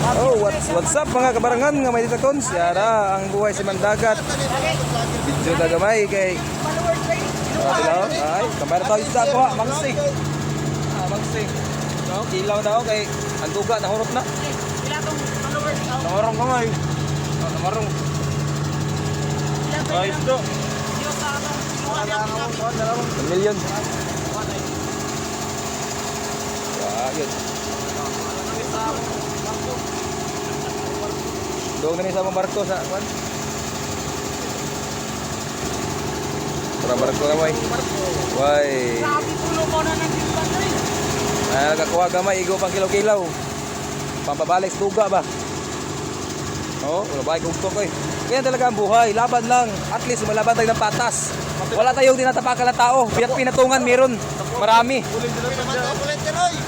Oh, what's up mga kabarangan nga may ditakons? Yara ang buhay sa mandagat. Video na gamay kay Hello. Ay, kamera tayo sa ko, magsing. Magsing. No, kilaw daw kay ang duga na hurot na. Ilang followers daw? Namarong kamay. Namarong. Ay, ito. Diyos sa atong 1 million. Yun. Doon na ni sa mga barko sa kwan. Para barko na may. Why? Sabi pulo ko na nagsimpan rin. Nakakuha gamay, igo pang kilaw-kilaw. Pampabalik sa tuga ba? Oo, wala ba ikong tok eh. Kaya talaga ang buhay, laban lang. At least malaban tayo ng patas. Wala tayong tinatapakan na tao. Pinatungan meron. Marami. Kulit naman to, kulit tiroy.